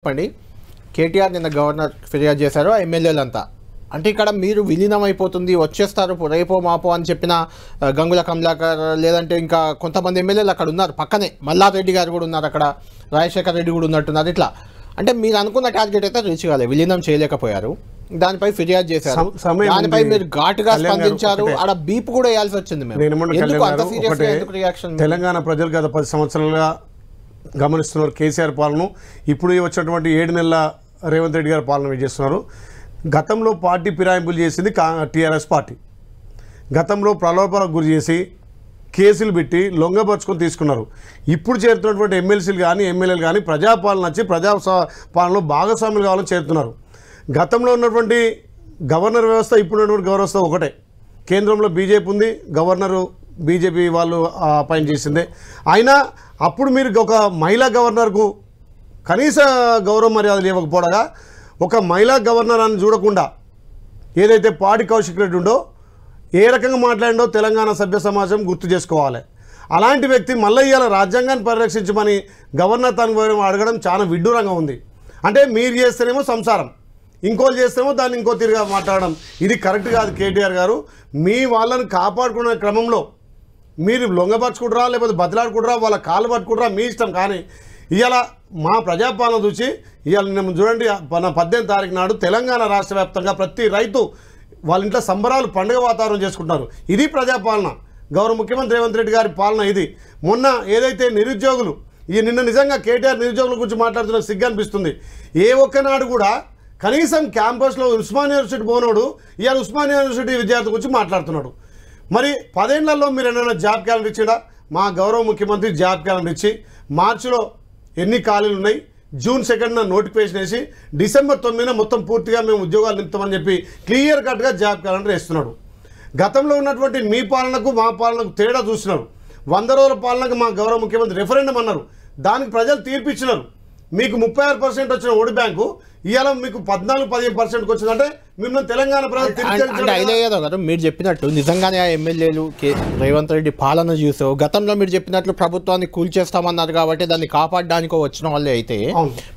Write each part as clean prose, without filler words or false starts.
చెప్పండి. కేటీఆర్ నిన్న గవర్నర్ ఫిర్యాదు చేశారు, ఎమ్మెల్యేలంతా అంటే ఇక్కడ మీరు విలీనం అయిపోతుంది వచ్చేస్తారు రేపో మాపో అని చెప్పిన గంగుల కమలాకర్ లేదంటే ఇంకా కొంతమంది ఎమ్మెల్యేలు అక్కడ ఉన్నారు, పక్కనే మల్లారెడ్డి గారు కూడా ఉన్నారు, అక్కడ రాజశేఖర్ రెడ్డి కూడా ఉన్నట్టున్నారు. ఇట్లా అంటే మీరు అనుకున్న టార్గెట్ అయితే రీచ్ కాలేదు, విలీనం చేయలేకపోయారు, దానిపై ఫిర్యాదు చేశారు, దానిపై మీరు ఘాటుగా స్పందించారు, ఆడ బీప్ కూడా వేయాల్సి వచ్చింది. తెలంగాణ ప్రజలు గత 10 సంవత్సరాలుగా గమనిస్తున్నారు కేసీఆర్ పాలన. ఇప్పుడు వచ్చినటువంటి 7 నెలల రేవంత్ రెడ్డి గారి పాలన చేస్తున్నారు. గతంలో పార్టీ ఫిరాయింపులు చేసింది టీఆర్ఎస్ పార్టీ. గతంలో ప్రలోభాలకు గురి చేసి కేసులు పెట్టి లొంగపరుచుకొని తీసుకున్నారు. ఇప్పుడు చేరుతున్నటువంటి ఎమ్మెల్సీలు కానీ ఎమ్మెల్యేలు కానీ ప్రజాపాలన వచ్చి పాలనలో భాగస్వాములు కావాలని చేరుతున్నారు. గతంలో ఉన్నటువంటి గవర్నర్ వ్యవస్థ ఇప్పుడు ఉన్నటువంటి గవర్నర్ వ్యవస్థ ఒకటే. కేంద్రంలో బీజేపీ ఉంది, గవర్నరు బీజేపీ వాళ్ళు అపాయింట్ చేసిందే. అయినా అప్పుడు మీరు ఒక మహిళా గవర్నర్కు కనీస గౌరవ మర్యాదలు ఇవ్వకపోవడగా ఒక మహిళా గవర్నర్ అని చూడకుండా ఏదైతే పాడి కౌశిక్ రెడ్డి ఉండో ఏ రకంగా మాట్లాడిండో తెలంగాణ సభ్య సమాజం గుర్తు చేసుకోవాలి. అలాంటి వ్యక్తి మళ్ళీ ఇవాళ రాజ్యాంగాన్ని పరిరక్షించమని గవర్నర్ తనకు అడగడం చాలా విడ్డూరంగా ఉంది. అంటే మీరు చేస్తేనేమో సంసారం, ఇంకోళ్ళు చేస్తేమో దాన్ని ఇంకో తిరిగా మాట్లాడడం, ఇది కరెక్ట్ కాదు. కేటీఆర్ గారు మీ వాళ్ళని కాపాడుకునే క్రమంలో మీరు లొంగపరుచుకుంటారా లేకపోతే బదిలాడుకుంటారా, వాళ్ళ కాళ్ళు పట్టుకుంటారా మీ ఇష్టం. కానీ ఇవాళ మా ప్రజాపాలన చూసి ఇవాళ నేను చూడండి 18వ తారీఖు నాడు తెలంగాణ రాష్ట్ర వ్యాప్తంగా ప్రతి రైతు వాళ్ళ ఇంట్లో సంబరాలు పండుగ వాతావరణం చేసుకుంటున్నారు. ఇది ప్రజాపాలన, గౌరవ ముఖ్యమంత్రి రేవంత్ రెడ్డి గారి పాలన ఇది. మొన్న ఏదైతే నిరుద్యోగులు నిన్న నిజంగా కేటీఆర్ నిరుద్యోగుల గురించి మాట్లాడుతున్న సిగ్గు అనిపిస్తుంది. ఏ ఒక్కనాడు కూడా కనీసం క్యాంపస్లో ఉస్మానియా యూనివర్సిటీ పోనోడు ఇవాళ ఉస్మానియా యూనివర్సిటీ విద్యార్థి గురించి మాట్లాడుతున్నాడు. మరి 10 ఏళ్లలో మీరు ఏమైనా జాబ్ క్యాలెండర్ ఇచ్చాడా? మా గౌరవ ముఖ్యమంత్రి జాబ్ క్యాలెండర్ ఇచ్చి మార్చిలో ఎన్ని ఖాళీలు ఉన్నాయి, జూన్ 2న నోటిఫికేషన్ వేసి డిసెంబర్ 9న మొత్తం పూర్తిగా మేము ఉద్యోగాలు నింపుతామని చెప్పి క్లియర్ కట్గా జాబ్ క్యాలెండర్ వేస్తున్నాడు. గతంలో ఉన్నటువంటి మీ పాలనకు మా పాలనకు తేడా చూస్తున్నారు. 100 రోజుల పాలనకు మా గౌరవ ముఖ్యమంత్రి రెఫరెండం అన్నారు, దానికి ప్రజలు తీర్పిచ్చినారు. మీకు 36% వచ్చిన ఓటు బ్యాంకు ఇవాళ మీకు 14-15% వచ్చిందంటే మిమ్మల్ని తెలంగాణ ప్రజలు మీరు చెప్పినట్టు నిజంగానే ఆ ఎమ్మెల్యేలు రేవంత్ రెడ్డి పాలన చూసో గతంలో మీరు చెప్పినట్లు ప్రభుత్వాన్ని కూల్చేస్తామన్నారు కాబట్టి దాన్ని కాపాడడానికో వచ్చిన వాళ్ళే అయితే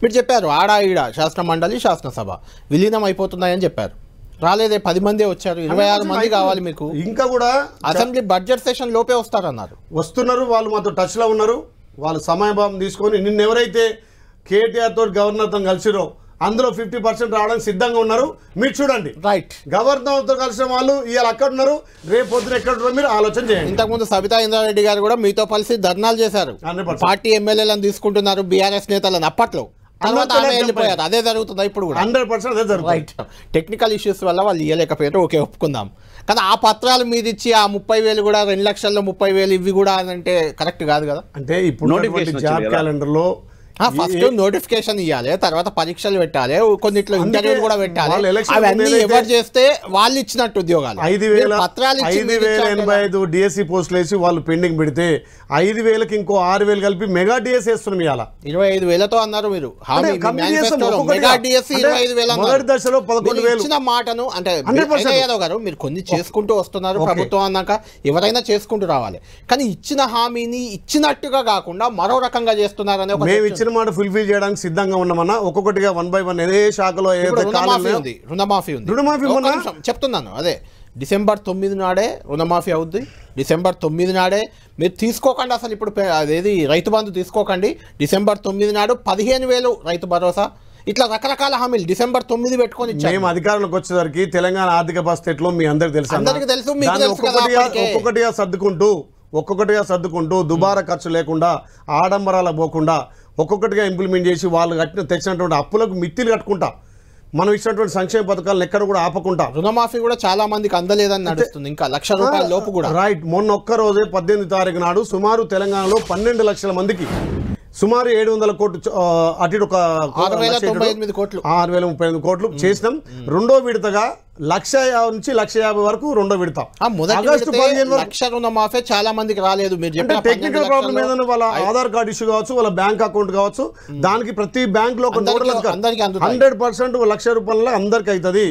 మీరు చెప్పారు ఆడ ఈడ శాసన మండలి శాసనసభ విలీనం అయిపోతున్నాయని చెప్పారు. రాలేదే, 10 మందే వచ్చారు, 26 మంది కావాలి మీకు. ఇంకా కూడా అసెంబ్లీ బడ్జెట్ సెషన్ లోపే వస్తారన్నారు. వస్తున్నారు, వాళ్ళు మాతో టచ్లో ఉన్నారు. వాళ్ళు సమయభావం తీసుకొని నిన్నెవరైతే కేటీఆర్ తోటి గవర్నర్తో కలిసిరో అందులో 50% రావడానికి సిద్ధంగా ఉన్నారు. మీరు చూడండి, రైట్, గవర్నర్తో కలిసిన వాళ్ళు ఇవాళ అక్కడ ఉన్నారు, రేపు పొద్దున ఎక్కడ ఉన్నారు మీరు ఆలోచన చేయండి. ఇంతకుముందు సబితా ఇంద్రారెడ్డి గారు కూడా మీతో కలిసి ధర్నాలు చేశారు, పార్టీ ఎమ్మెల్యేలను తీసుకుంటున్నారు బీఆర్ఎస్ నేతలను. అప్పట్లో వెళ్ళిపోయారు, అదే జరుగుతుందా ఇప్పుడు కూడా? 100% అదే జరుగుతుంది. టెక్నికల్ ఇష్యూస్ వల్ల వాళ్ళు ఇవ్వలేకపోయారు, ఓకే ఒప్పుకుందాం. కానీ ఆ పత్రాలు మీద ఇచ్చి ఆ 30,000 కూడా 2 లక్షల్లో 30,000 ఇవి కూడా అంటే కరెక్ట్ కాదు కదా. అంటే ఇప్పుడు జాబ్ క్యాలెండర్లో ఫస్ట్ నోటిఫికేషన్ ఇవ్వాలి, తర్వాత పరీక్షలు పెట్టాలి, కొన్నిట్లో ఇంటర్వ్యూలు కూడా పెట్టాలి. అవన్నీ ఎవరు చేస్తే వాళ్ళు ఇచ్చినట్టు ఉద్యోగాలు. 5,085 డిఎస్సి పోస్టులు వేసి వాళ్ళు పెండింగ్ పెడితే 5,000కి ఇంకో 6,000 కలిపి మెగా డిఎస్సి వేస్తున్నాం. ఇవాళ 25,000తో అన్నారు మీరు. మొదటి దశలో 11,000 ఇచ్చిన మాటను అంటే యాదవ్ గారు మీరు కొన్ని చేసుకుంటూ వస్తున్నారు. ప్రభుత్వం అన్నాక ఎవరైనా చేసుకుంటూ రావాలి, కానీ ఇచ్చిన హామీని ఇచ్చినట్టుగా కాకుండా మరో రకంగా చేస్తున్నారని ఇచ్చిన మాట ఫుల్ఫిల్ చేయడానికి సిద్ధంగా ఉన్నామన్నా. ఒక్కొక్కటిగా 1 by 1 ఏ శాఖలో రుణమాఫీ చెప్తున్నాను. అదే డిసెంబర్ 9 నాడే రుణమాఫీ అవుద్ది. డిసెంబర్ 9 నాడే మీరు తీసుకోకండి, అసలు ఇప్పుడు అదేది రైతు బంధు తీసుకోకండి. డిసెంబర్ 9 నాడు 15,000 రైతు భరోసా, ఇట్లా రకరకాల హామీలు డిసెంబర్ 9 పెట్టుకొని మేము అధికారంలోకి వచ్చేసరికి తెలంగాణ ఆర్థిక పరిస్థితుల్లో మీ అందరికి తెలుసు, ఒక్కొక్కటిగా సర్దుకుంటూ దుబారా ఖర్చు లేకుండా ఆడంబరాల పోకుండా ఒక్కొక్కటిగా ఇంప్లిమెంట్ చేసి వాళ్ళు తెచ్చినటువంటి అప్పులకు మిత్తిలు కట్టుకుంటా మనం ఇచ్చినటువంటి సంక్షేమ పథకాలను ఎక్కడ కూడా ఆపకుండా. రుణమాఫీ కూడా చాలా మందికి అందలేదని నడుస్తుంది, ఇంకా ₹1,00,000 లోపు కూడా. రైట్, మొన్న ఒక్కరోజే 18వ తారీఖు నాడు సుమారు తెలంగాణలో 12 లక్షల మందికి సుమారు 700 కోట్లు అటు 6,038 కోట్లు చేసినాం. రెండో విడతగా 1,50,000 నుంచి 1,50,000 వరకు రెండో విడత. ఆగస్టు 15 లక్ష రుణమాఫీ చాలా మందికి రాలేదు. మీరు చెప్పిన టెక్నికల్ ప్రాబ్లం ఏదైనా వాళ్ళ ఆధార్ కార్డు ఇష్యూ కావచ్చు, వాళ్ళ బ్యాంక్ అకౌంట్ కావచ్చు, దానికి ప్రతి బ్యాంక్ లో 100% ₹1,00,000 అందరికి అవుతుంది.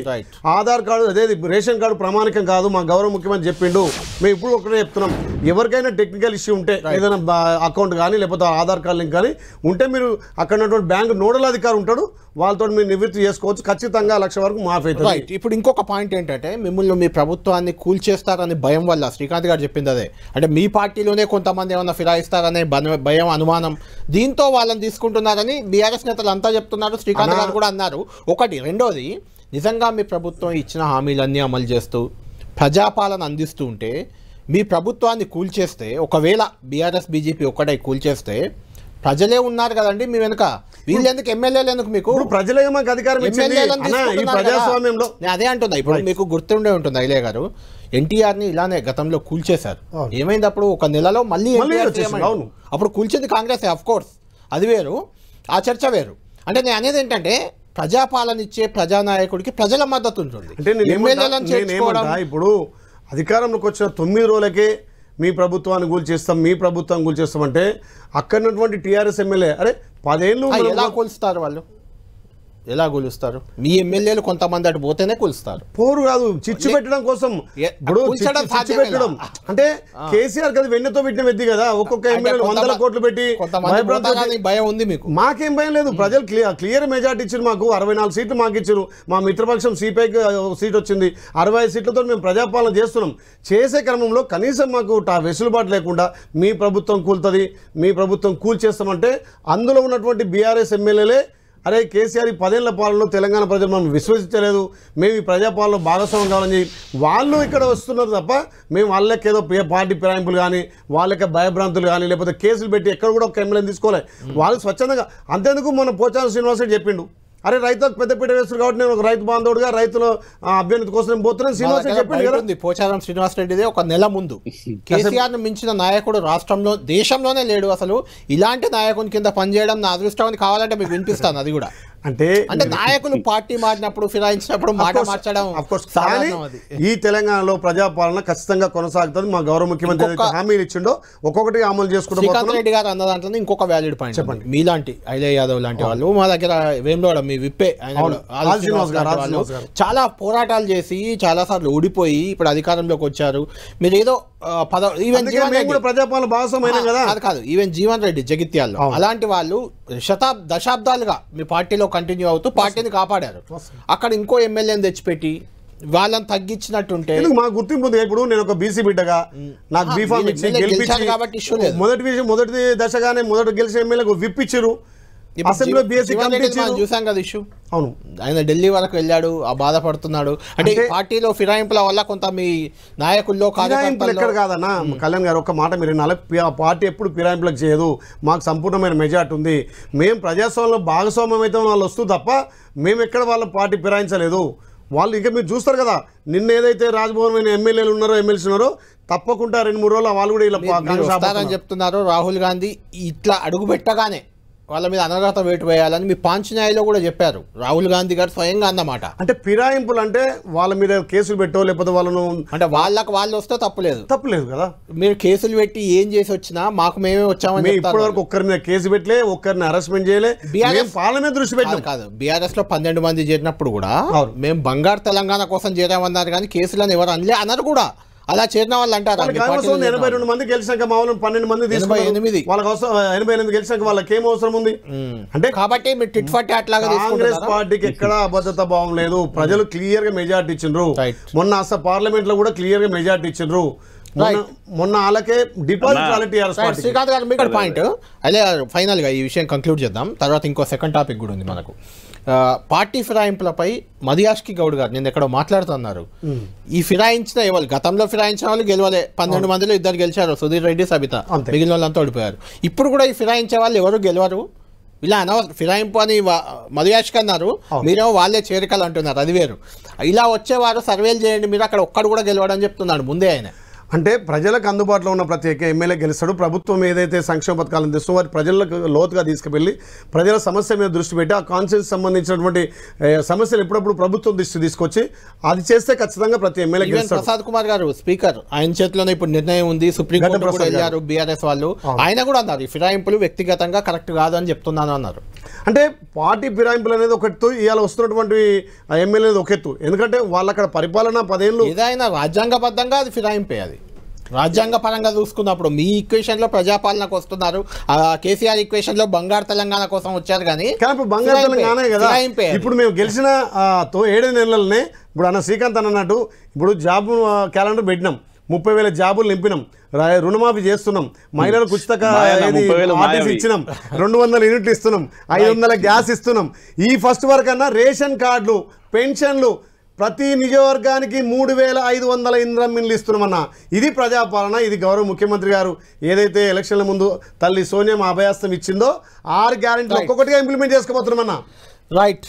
ఆధార్ కార్డు అదే రేషన్ కార్డు ప్రామాణికం కాదు, మా గౌరవ ముఖ్యమంత్రి చెప్పిండు. మేము ఇప్పుడు ఒకటే చెప్తున్నాం, ఎవరికైనా టెక్నికల్ ఇష్యూ ఉంటే ఏదైనా అకౌంట్ కానీ లేకపోతే ఆధార్ కార్డు లింక్ కానీ ఉంటే మీరు అక్కడ ఉన్నటువంటి బ్యాంక్ నోడల్ అధికారి ఉంటాడు, వాళ్ళతో మీరు నివృత్తి చేసుకోవచ్చు. ఖచ్చితంగా 1,00,000 వరకు మాఫీ అవుతుంది. ఇప్పుడు ఇంకొక పాయింట్ ఏంటంటే, మిమ్మల్ని మీ ప్రభుత్వాన్ని కూల్చేస్తారని భయం వల్ల శ్రీకాంత్ గారు చెప్పింది అదే. అంటే మీ పార్టీలోనే కొంతమంది ఏమన్నా ఫిరాయిస్తారనే భయం, అనుమానం, దీంతో వాళ్ళని తీసుకుంటున్నారని బీఆర్ఎస్ నేతలు అంతా చెప్తున్నారు. శ్రీకాంత్ గారు కూడా అన్నారు. ఒకటి. రెండోది, నిజంగా మీ ప్రభుత్వం ఇచ్చిన హామీలన్నీ అమలు చేస్తూ ప్రజాపాలన అందిస్తూ ఉంటే మీ ప్రభుత్వాన్ని కూల్చేస్తే, ఒకవేళ బీఆర్ఎస్ బీజేపీ ఒక్కటే కూల్చేస్తే ప్రజలే ఉన్నారు కదండి మీ వెనుక. వీళ్ళెందుకు ఎమ్మెల్యేలు ఎందుకు మీకు? ప్రజలే మాకు అధికారం ఇచ్చింది ఈ ప్రజాస్వామ్యంలో. అదే అంటున్నా. ఇప్పుడు మీకు గుర్తుండే ఉంటుంది ఐలే గారు, ఎన్టీఆర్ని ఇలానే గతంలో కూల్చేశారు. ఏమైంది అప్పుడు? ఒక నెలలో మళ్ళీ అప్పుడు కూల్చింది కాంగ్రెస్, ఆఫ్ కోర్స్, అది వేరు, ఆ చర్చ వేరు. అంటే నేను అనేది ఏంటంటే, ప్రజాపాలన ఇచ్చే ప్రజానాయకుడికి ప్రజల మద్దతు ఉంటుంది. ఇప్పుడు అధికారంలోకి వచ్చిన 9 రోజులకే మీ ప్రభుత్వాన్ని కూల్చేస్తాం, మీ ప్రభుత్వాన్ని కూల్చేస్తాం అంటే అక్కడ ఉన్నటువంటి టీఆర్ఎస్ ఎమ్మెల్యే అరే 10 ఏళ్ళు ఎలా కూల్స్తారు వాళ్ళు? ఎలా కూలుస్తారు? మీ ఎమ్మెల్యేలు కొంతమంది అటు పోతేనే కూలుస్తారు. పోరు కాదు, చిచ్చు పెట్టడం కోసం. ఇప్పుడు చిచ్చు పెట్టడం అంటే కేసీఆర్ కదా వెన్నెతో పెట్టిన వ్యక్తి కదా. ఒక్కొక్క ఎమ్మెల్యే 100 కోట్లు పెట్టి భయం ఉంది మీకు. మాకేం భయం లేదు. ప్రజలు క్లియర్ మెజార్టీ ఇచ్చారు మాకు. 64 సీట్లు మాకు ఇచ్చారు. మా మిత్రపక్షం సిపిఐకి సీట్ వచ్చింది. 65 సీట్లతో మేము ప్రజాపాలన చేస్తున్నాం. చేసే క్రమంలో కనీసం మాకు వెసులుబాటు లేకుండా మీ ప్రభుత్వం కూలుతుంది, మీ ప్రభుత్వం కూల్చేస్తామంటే అందులో ఉన్నటువంటి బీఆర్ఎస్ ఎమ్మెల్యేలే అరే కేసీఆర్ 10 ఏళ్ల పాలనలో తెలంగాణ ప్రజలు మనం విశ్వసించలేదు, మేము ఈ ప్రజాపాలనలో భాగస్వామ్యం కావాలని వాళ్ళు ఇక్కడ వస్తున్నారు తప్ప మేము వాళ్ళకి ఏదో పార్టీ ఫిరాయింపులు కానీ వాళ్ళకి భయభ్రాంతులు కానీ లేకపోతే కేసులు పెట్టి ఎక్కడ కూడా ఒక ఎమ్మెల్యేని తీసుకోలేదు. వాళ్ళు స్వచ్ఛందంగా. అంతేందుకు మన పోచారం శ్రీనివాస్ రెడ్డి చెప్పిండు, అరే రైతులకు పెద్దపీట వేస్తారు కాబట్టి నేను ఒక రైతు బాంధవుడుగా రైతుల అభ్యర్థి కోసం పోతున్నాను శ్రీనివాస్ రెడ్డి చెప్పిండు కదా. పోచారం శ్రీనివాస్ రెడ్డిదే ఒక నెల ముందు కేసీఆర్ ను మించిన నాయకుడు రాష్ట్రంలో దేశంలోనే లేడు, అసలు ఇలాంటి నాయకుని కింద పనిచేయడం నా అదృష్టం అని కావాలంటే మీకు వినిపిస్తాను. అది కూడా అంటే నాయకులు పార్టీ మారినప్పుడు ఫిరాయించినప్పుడు మాట మార్చడం. ఈ తెలంగాణలో ప్రజాపాలన ఖచ్చితంగా కొనసాగుతుంది. మా గౌరవ ముఖ్యమంత్రి హామీలు ఇచ్చిండో ఒక్కొక్కటి అమలు చేసుకుంటాం. శ్రీకాంత్ రెడ్డి గారు అన్న దాంట్లో ఇంకొక వ్యాలిడ్ పాయింట్ చెప్పండి. మీలాంటి ఐలే యాదవ్ లాంటి వాళ్ళు మా దగ్గర వేములవాడ మీ విప్పే చాలా పోరాటాలు చేసి చాలా సార్లు ఓడిపోయి ఇప్పుడు అధికారంలోకి వచ్చారు. మీరు ఏదో ప్రజాపాలన భాగస్వామ్యం కదా. కాదు, ఈవెన్ జీవన్ రెడ్డి జగిత్యాల్లో అలాంటి వాళ్ళు దశాబ్దాలుగా మీ పార్టీలో కంటిన్యూ అవుతూ పార్టీని కాపాడారు. అక్కడ ఇంకో ఎమ్మెల్యేని తెచ్చిపెట్టి వాళ్ళని తగ్గించినట్టుంటే మా గుర్తింపు ఉంది. ఇప్పుడు నేను ఒక బీసీ బిడ్డగా నాకు బీఫామ్ ఇచ్చి గెలిపించారు కాబట్టి ఇష్యూ లేదు. మొదటి దశగానే మొదటి గెలిచిన ఎమ్మెల్యేకు విప్ ఇచ్చారు. చూసాం కదా ఇష్యూ. అవును, ఆయన ఢిల్లీ వరకు వెళ్ళాడు, ఆ బాధపడుతున్నాడు. అంటే పార్టీలో ఫిరాయింపుల వల్ల కొంత మీ నాయకుల్లో ఎక్కడ కాదన్నా. కళ్యాణ్ గారు ఒక మాట మీరు పార్టీ ఎప్పుడు ఫిరాయింపులకు చేయదు. మాకు సంపూర్ణమైన మెజార్టీ ఉంది. మేము ప్రజాస్వామ్యంలో భాగస్వామ్యం అయితే వాళ్ళు వస్తూ తప్ప మేము ఎక్కడ వాళ్ళ పార్టీ ఫిరాయించలేదు. వాళ్ళు ఇంకా మీరు చూస్తారు కదా, నిన్న ఏదైతే రాజ్భవన్ ఎమ్మెల్యేలు ఉన్నారో ఎమ్మెల్సీ ఉన్నారో తప్పకుండా 2-3 రోజులు వాళ్ళు కూడా ఇలా చెప్తున్నారు. రాహుల్ గాంధీ ఇట్లా అడుగు పెట్టగానే వాళ్ళ మీద అనర్హత వేటు వేయాలని మీ పాంచన్యాయలో కూడా చెప్పారు రాహుల్ గాంధీ గారు స్వయంగా అన్నమాట. అంటే ఫిరాయింపులు అంటే వాళ్ళ మీద కేసులు పెట్టో లేకపోతే వాళ్ళను అంటే వాళ్ళు వస్తే తప్పులేదు కదా. మీరు కేసులు పెట్టి ఏం చేసి వచ్చినా మాకు మేమే వచ్చామని ఇప్పటి వరకు ఒక్కరి మీద కేసు పెట్టలే, ఒక్కరిని అరెస్ట్మెంట్ చేయలే. పాలన మీద దృష్టి పెట్టాం కాదు. బీఆర్ఎస్ లో 12 మంది చేరినప్పుడు కూడా మేము బంగారు తెలంగాణ కోసం చేరామన్నారు కానీ కేసులను ఎవరు అన్నారు కూడా. అలా చేరిన వాళ్ళు అంటారు 82 మంది గెలిచాక మా వాళ్ళు 12 మంది తీసుకుని వాళ్ళకి అవసరం 88 గెలిచాక వాళ్ళకి ఏం అవసరం ఉంది అంటే కాబట్టి మీరు టిట్ ఫర్ టాట్ లాగా కాంగ్రెస్ పార్టీకి ఎక్కడ అభద్రత భావం లేదు. ప్రజలు క్లియర్ గా మెజార్టీ ఇచ్చిండ్రు. మొన్న అసలు పార్లమెంట్ లో కూడా క్లియర్ గా మెజార్టీ ఇచ్చిండ్రు. మొన్న వాళ్ళకే డిపాజిట్. శ్రీకాంత్ గారు మీకు పాయింట్ అదే ఫైనల్ గా ఈ విషయం కంక్లూడ్ చేద్దాం. తర్వాత ఇంకో సెకండ్ టాపిక్ కూడా ఉంది మనకు. పార్టీ ఫిరాయింపులపై మదియాష్కి గౌడ్ గారు నేను ఎక్కడో మాట్లాడుతున్నారు. ఈ ఫిరాయించిన ఎవరు గతంలో ఫిరాయించిన వాళ్ళు గెలవలే. 12 మందిలో 2 గెలిచారు, సుధీర్ రెడ్డి సబిత. మిగిలిన వాళ్ళంతా ఓడిపోయారు. ఇప్పుడు కూడా ఈ ఫిరాయించే వాళ్ళు ఎవరు గెలవరు. ఇలా ఫిరాయింపు అని మదియాష్కి అన్నారు, మీరేమో వాళ్ళే చేరికలు అంటున్నారు. అది వేరు. ఇలా వచ్చేవారు సర్వేలు చేయండి, మీరు అక్కడ ఒక్కడు కూడా గెలవడం చెప్తున్నాడు ముందే ఆయన. అంటే ప్రజలకు అందుబాటులో ఉన్న ప్రతి ఒక్క ఎమ్మెల్యే గెలుస్తాడు. ప్రభుత్వం ఏదైతే సంక్షేమ పథకాలను తెస్తుందో వారి ప్రజలకు లోతుగా తీసుకువెళ్ళి ప్రజల సమస్య మీద దృష్టి పెట్టి ఆ కాన్స్టిట్యూన్సీ సంబంధించినటువంటి సమస్యలు ఎప్పుడప్పుడు ప్రభుత్వం దృష్టి తీసుకొచ్చి అది చేస్తే ఖచ్చితంగా ప్రతి ఎమ్మెల్యే గెలుస్తాడు. ప్రసాద్ కుమార్ గారు స్పీకర్, ఆయన చేతిలోనే ఇప్పుడు నిర్ణయం ఉంది. సుప్రీంకోర్టు కూడా వెళ్ళారు బీఆర్ఎస్ వాళ్ళు. ఆయన కూడా అన్నారు ఈ ఫిరాయింపులు వ్యక్తిగతంగా కరెక్ట్ కాదు అని చెప్తున్నాను అన్నారు. అంటే పార్టీ ఫిరాయింపులు అనేది ఒక ఎత్తు, ఇవాళ వస్తున్నటువంటి ఎమ్మెల్యేది ఒక ఎత్తు. ఎందుకంటే వాళ్ళు అక్కడ పరిపాలన 10 ఏళ్ళు ఏదైనా రాజ్యాంగబద్ధంగా అది ఫిరాయింపే. అది రాజ్యాంగ పరంగా చూసుకున్నప్పుడు మీ ఈక్వేషన్లో ప్రజాపాలనకు వస్తున్నారు, కేసీఆర్ ఈక్వేషన్లో బంగారు తెలంగాణ కోసం వచ్చారు. కానీ ఇప్పుడు బంగారు తెలంగాణ కదా. ఇప్పుడు మేము గెలిచిన 7 నెలలనే ఇప్పుడు అన్న శ్రీకాంత్ అన్నట్టు ఇప్పుడు జాబ్ క్యాలెండర్ పెట్టినాం, 30,000 జాబులు నింపినాం, రుణమాఫీ చేస్తున్నాం, మహిళలకు ఉచిత ఇచ్చినాం, 200 యూనిట్లు ఇస్తున్నాం, 500 గ్యాస్ ఇస్తున్నాం. ఈ ఫస్ట్ వరకు అన్న రేషన్ కార్డులు, పెన్షన్లు ప్రతి నియోజకవర్గానికి 3,500 ఇంద్రమిన్లు ఇస్తున్నామన్న. ఇది ప్రజాపాలన. ఇది గౌరవ ముఖ్యమంత్రి గారు ఏదైతే ఎలక్షన్ల ముందు తల్లి సోనియా అభయాస్తం ఇచ్చిందో 6 గ్యారెంటీలు ఒక్కొక్కటిగా ఇంప్లిమెంట్ చేసుకోబోతున్నామన్నా. రైట్,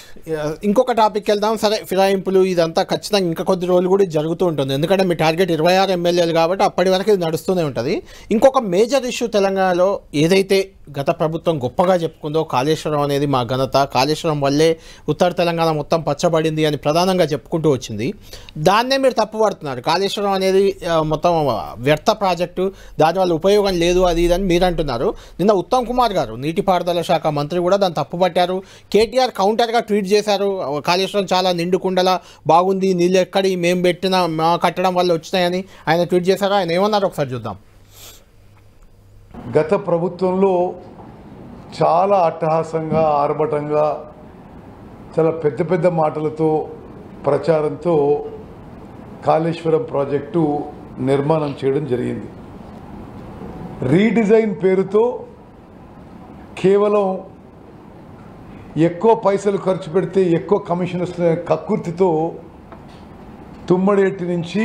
ఇంకొక టాపిక్ వెళ్దాం. సరే, ఫిరాయింపులు ఇదంతా ఖచ్చితంగా ఇంకా కొద్ది రోజులు కూడా జరుగుతూ ఉంటుంది. ఎందుకంటే మీ టార్గెట్ 26 ఎమ్మెల్యేలు కాబట్టి అప్పటి వరకు ఇది నడుస్తూనే ఉంటుంది. ఇంకొక మేజర్ ఇష్యూ తెలంగాణలో ఏదైతే గత ప్రభుత్వం గొప్పగా చెప్పుకుందో కాళేశ్వరం అనేది మా ఘనత, కాళేశ్వరం వల్లే ఉత్తర తెలంగాణ మొత్తం పచ్చబడింది అని ప్రధానంగా చెప్పుకుంటూ వచ్చింది. దాన్నే మీరు తప్పుపడుతున్నారు. కాళేశ్వరం అనేది మొత్తం వ్యర్థ ప్రాజెక్టు, దానివల్ల ఉపయోగం లేదు అది ఇదని మీరు అంటున్నారు. నిన్న ఉత్తమ్ కుమార్ గారు నీటిపారుదల శాఖ మంత్రి కూడా దాన్ని తప్పుపట్టారు. కేటీఆర్ కౌంటర్గా ట్వీట్ చేశారు, కాళేశ్వరం చాలా నిండుకుండలా బాగుంది, నీళ్ళు ఎక్కడి మేము పెట్టిన మా కట్టడం వల్ల వచ్చినాయని ఆయన ట్వీట్ చేశారు. ఆయన ఏమన్నారు ఒకసారి చూద్దాం. గత ప్రభుత్వంలో చాలా అట్టహాసంగా, ఆర్భటంగా, చాలా పెద్ద పెద్ద మాటలతో, ప్రచారంతో కాళేశ్వరం ప్రాజెక్టు నిర్మాణం చేయడం జరిగింది. రీడిజైన్ పేరుతో కేవలం ఎక్కువ పైసలు ఖర్చు పెడితే ఎక్కువ కమిషన్ వస్తున్న కక్కుర్తితో తుమ్మడేటి నుంచి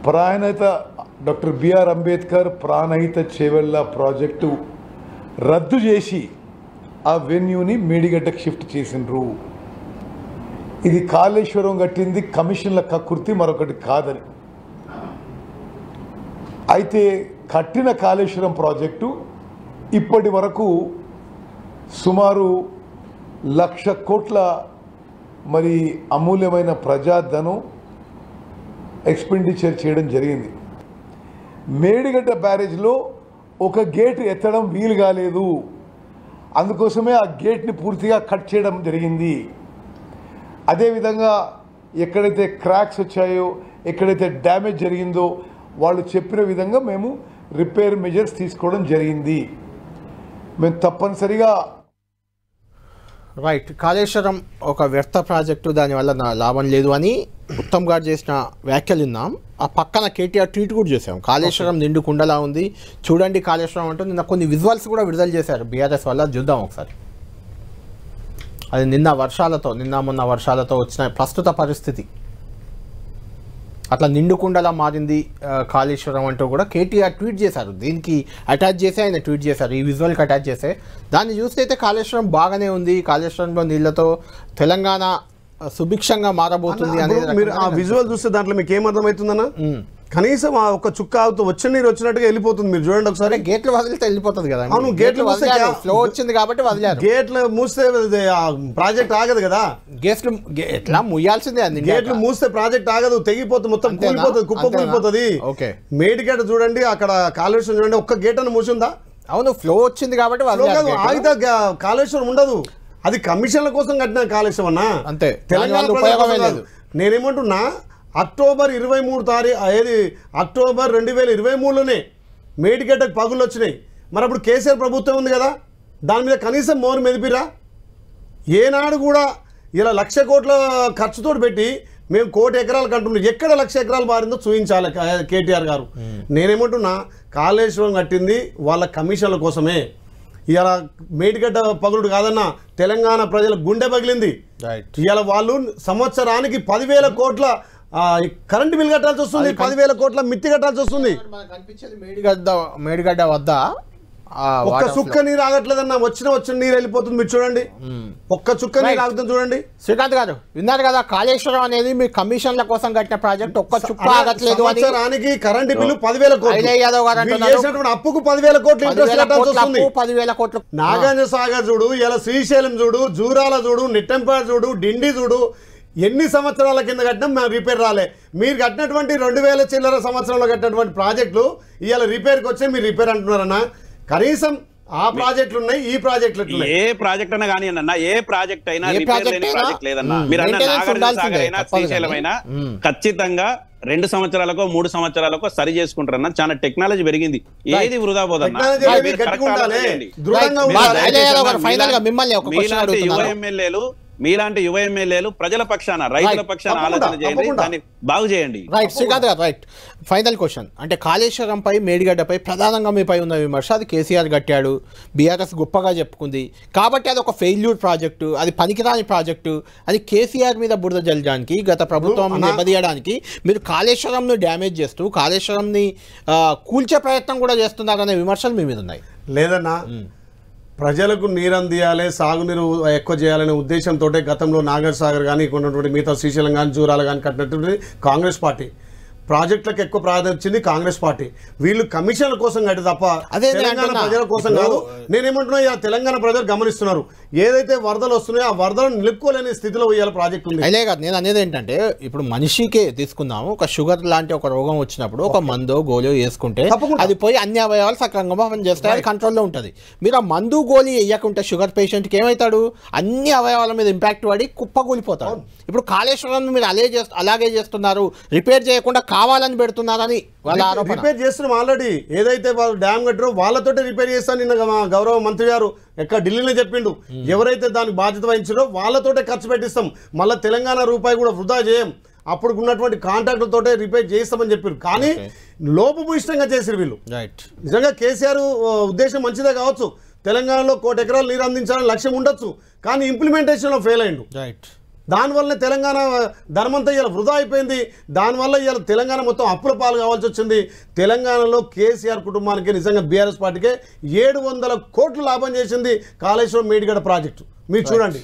Pranahita doctor BR Ambedkar Pranahita Chevella project రద్దు చేసి ఆ వెన్యూని మేడిగడ్డకు షిఫ్ట్ చేసిండ్రు. ఇది కాళేశ్వరం కట్టింది కమిషన్ల కక్కుర్తి, మరొకటి కాదని. అయితే కట్టిన కాళేశ్వరం ప్రాజెక్టు ఇప్పటి వరకు సుమారు 1,00,000 కోట్ల మరి అమూల్యమైన ప్రజాధనం ఎక్స్పెండిచర్ చేయడం జరిగింది. మేడిగడ్డ బ్యారేజ్లో ఒక గేటు ఎత్తడం వీలు కాలేదు, అందుకోసమే ఆ గేట్ని పూర్తిగా కట్ చేయడం జరిగింది. అదేవిధంగా ఎక్కడైతే క్రాక్స్ వచ్చాయో, ఎక్కడైతే డ్యామేజ్ జరిగిందో వాళ్ళు చెప్పిన విధంగా మేము రిపేర్ మెజర్స్ తీసుకోవడం జరిగింది. మేము తప్పనిసరిగా రైట్, కాళేశ్వరం ఒక వ్యర్థ ప్రాజెక్టు, దానివల్ల నా లాభం లేదు అని ఉత్తమ్ గారు చేసిన వ్యాఖ్యలు విన్నాం. ఆ పక్కన కేటీఆర్ ట్వీట్ కూడా చేసాం, కాళేశ్వరం నిండు కుండలా ఉంది చూడండి కాళేశ్వరం అంటూ నిన్న కొన్ని విజువల్స్ కూడా విడుదల చేశారు బీఆర్ఎస్ వల్ల. చూద్దాం ఒకసారి. అది నిన్న మొన్న వర్షాలతో వచ్చిన ప్రస్తుత పరిస్థితి. అట్లా నిండుకుండలా మారింది కాళేశ్వరం అంటూ కూడా కేటీఆర్ ట్వీట్ చేశారు. దీనికి అటాచ్ చేసి ఆయన ట్వీట్ చేశారు, ఈ విజువల్కి అటాచ్ చేస్తే. దాన్ని చూస్తే అయితే కాళేశ్వరం బాగానే ఉంది, కాళేశ్వరంలో నీళ్లతో తెలంగాణ సుభిక్షంగా మారబోతుంది అనేది. మీరు ఆ విజువల్ చూస్తే దాంట్లో మీకు ఏమర్థమవుతుందన్నా, కనీసం ఆ ఒక చుక్క ఆగుతూ వచ్చి నీరు వచ్చినట్టుగా వెళ్ళిపోతుంది. మీరు చూడండి ఒకసారి. గేట్లు వదిలితే వెళ్ళిపోతుంది కదా. అవును, గేట్లు ఫ్లో వచ్చింది కాబట్టి వదిలేరు. గేట్లు మూస్తే ప్రాజెక్ట్ ఆగదు కదా. గేట్లు ఎట్లా ముయ్యాల్సిందే. గేట్లు మూస్తే ప్రాజెక్ట్ ఆగదు, తెగిపోతుంది, మొత్తం కూలిపోతుంది, కుప్ప కూలిపోతుంది. మేడిగడ్డ చూడండి, అక్కడ కాళేశ్వరం చూడండి, ఒక్క గేట్ అని మూసిందా? అవును, ఫ్లో వచ్చింది కాబట్టి ఆగితే కాళేశ్వరం ఉండదు. అది కమిషన్ల కోసం కట్టిన కాళేశ్వరం అన్నా, అంతే. తెలంగాణ నేనేమంటున్నా, అక్టోబర్ 2023లోనే మేడిగడ్డకు పగులు వచ్చినాయి. మరి అప్పుడు కేసీఆర్ ప్రభుత్వం ఉంది కదా, దాని మీద కనీసం మోరు మెదిపిరా? ఏనాడు కూడా ఇలా 1,00,000 కోట్ల ఖర్చుతో పెట్టి మేము 1,00,000 ఎకరాలు కంటున్నాం. ఎక్కడ 1,00,000 ఎకరాలు మారిందో చూపించాలి కేటీఆర్ గారు. నేనేమంటున్నా, కాళేశ్వరం కట్టింది వాళ్ళ కమిషన్ల కోసమే. ఇలా మేడిగడ్డ పగులుడు కాదన్నా, తెలంగాణ ప్రజల గుండె పగిలింది. ఇలా వాళ్ళు సంవత్సరానికి 10,000 కోట్ల కరెంటు బిల్ కట్టాల్సి వస్తుంది, 10,000 కోట్ల మిత్తి కట్టాల్సి వస్తుంది. కనిపించేది మేడిగడ్డ వద్ద ఒక్క చుక్క నీరు ఆగట్లేదన్న, వచ్చిన నీరు వెళ్ళిపోతుంది. మీరు చూడండి, ఒక్క చుక్క నీరు ఆగుతుంది చూడండి. శ్రీకాంత్ గారు విన్నారు కదా, కాళేశ్వరం అనేది మీ కమిషన్ల కోసం కట్టిన ప్రాజెక్ట్, ఒక్క చుక్క ఆగట్లేదు అని. సంవత్సరానికి కరెంట్ బిల్లు 10,000 కోట్లు, యాదవ్ గారు అప్పుకు 10,000 కోట్లు ఇంట్రెస్ట్ కట్టాల్సి వస్తుంది. 10,000 కోట్లు. నాగార్జున సాగర్ చూడు, ఇలా శ్రీశైలం చూడు, జూరాల చూడు, నిట్టంపేట చూడు, డిండి చూడు, ఎన్ని సంవత్సరాల కింద కట్టినా మేము రిపేర్ రాలే. మీరు కట్టినటువంటి 2000 చిల్లర సంవత్సరంలో కట్టినటువంటి ప్రాజెక్టులు ఇవాళ రిపేర్కి వచ్చే మీరు రిపేర్ అంటున్నారన్నా. కనీసం ఆ ప్రాజెక్టులు ఉన్నాయి, ఈ ప్రాజెక్టులు ఏ ప్రాజెక్ట్ అయినా కానీ అన్న, ఏ ప్రాజెక్ట్ అయినా రిపేర్ లేని ప్రాజెక్ట్ లేదన్నా. మీరు అన్న నాగార్జున సాగర్ అయినా శ్రీశైలం అయినా ఖచ్చితంగా 2 సంవత్సరాలకో 3 సంవత్సరాలకో సరి చేసుకుంటారన్న. చాలా టెక్నాలజీ పెరిగింది, ఏది వృధా పోదన్నా. మీలాంటి యువ ఎమ్మెల్యేలు ప్రజల పక్షాన, రైతుల పక్షాన ఆలోచన చేయండి, దాన్ని బాగు చేయండి. రైట్ శ్రీకాంత్ గారు, రైట్. ఫైనల్ క్వశ్చన్ అంటే కాళేశ్వరంపై, మేడిగడ్డపై ప్రధానంగా మీపై ఉన్న విమర్శ అది కేసీఆర్ కట్టాడు, బీఆర్ఎస్ గొప్పగా చెప్పుకుంది కాబట్టి అది ఒక ఫెయిల్యూర్ ప్రాజెక్టు, అది పనికిరాని ప్రాజెక్టు అని కేసీఆర్ మీద బురద జల్లడానికి, గత ప్రభుత్వం నిలదీయడానికి మీరు కాళేశ్వరంను డ్యామేజ్ చేస్తూ కాళేశ్వరంని కూల్చే ప్రయత్నం కూడా చేస్తున్నారనే విమర్శలు మీ మీద ఉన్నాయి. లేదన్నా, ప్రజలకు నీరు అందియాలి, సాగునీరు ఎక్కువ చేయాలనే ఉద్దేశంతో గతంలో నాగర్ సాగర్ కానీ కొన్నటువంటి మిగతా శ్రీశైలం కానీ జూరాలు కానీ కట్టినటువంటి కాంగ్రెస్ పార్టీ, ప్రాజెక్టులకు ఎక్కువ ప్రాధాన్యత ఇచ్చింది కాంగ్రెస్ పార్టీ. వీళ్ళు కమిషన్ల కోసం కట్టి తప్ప తెలంగాణ ప్రజల కోసం కాదు. నేనేమంటున్నా, తెలంగాణ ప్రజలు గమనిస్తున్నారు, ఏదైతే వరదలు వస్తున్నాయో ఆ వరదలను నిలుపుకోలేని స్థితిలో ఇవాళ ప్రాజెక్ట్ ఉంది. అదే కాదు, నేను అనేది ఏంటంటే ఇప్పుడు మనిషికే తీసుకుందాము, ఒక షుగర్ లాంటి ఒక రోగం వచ్చినప్పుడు ఒక మందో గోళీ వేసుకుంటే అది పోయి అన్ని అవయవాలు సక్రమంగా పనిచేస్తాయి, అది కంట్రోల్లో ఉంటుంది. మీరు ఆ మందు గోళీ వేయకుంటే షుగర్ పేషెంట్కి ఏమవుతాడు, అన్ని అవయవాల మీద ఇంపాక్ట్ పడి కుప్పకూలిపోతాడు. ఇప్పుడు కాళేశ్వరం మీరు అలాగే చేస్తున్నారు, రిపేర్ చేయకుండా కావాలని పెడుతున్నారని వాళ్ళ ఆరోపణ. రిపేర్ చేస్తున్నాం ఆల్రెడీ, ఏదైతే వాళ్ళు డ్యామ్ కట్టారో వాళ్ళతోటే రిపేర్ చేస్తాను. నిన్న గౌరవ మంత్రి గారు ఎక్కడ ఢిల్లీలో చెప్పిండు, ఎవరైతే దానికి బాధ్యత వహించారో వాళ్ళతోటే ఖర్చు పెట్టిస్తాం, మళ్ళీ తెలంగాణ రూపాయి కూడా వృధా చేయం, అప్పుడు ఉన్నటువంటి కాంట్రాక్టులతోటే రిపేర్ చేస్తామని చెప్పారు. కానీ లోపభూయిష్టంగా చేసారు వీళ్ళు. నిజంగా కేసీఆర్ ఉద్దేశం మంచిదే కావచ్చు, తెలంగాణలో 1,00,00,000 ఎకరాలు నీరు అందించాలని లక్ష్యం ఉండొచ్చు, కానీ ఇంప్లిమెంటేషన్లో ఫెయిల్ అయ్యిండు. దానివల్ల తెలంగాణ ధర్మంతా ఇలా వృధా అయిపోయింది. దానివల్ల ఇలా తెలంగాణ మొత్తం అప్పుల పాలు కావాల్సి వచ్చింది. తెలంగాణలో కేసీఆర్ కుటుంబానికి నిజంగా బీఆర్ఎస్ పార్టీకే 700 కోట్లు లాభం చేసింది కాళేశ్వరం మేడిగడ్డ ప్రాజెక్టు. మీరు చూడండి.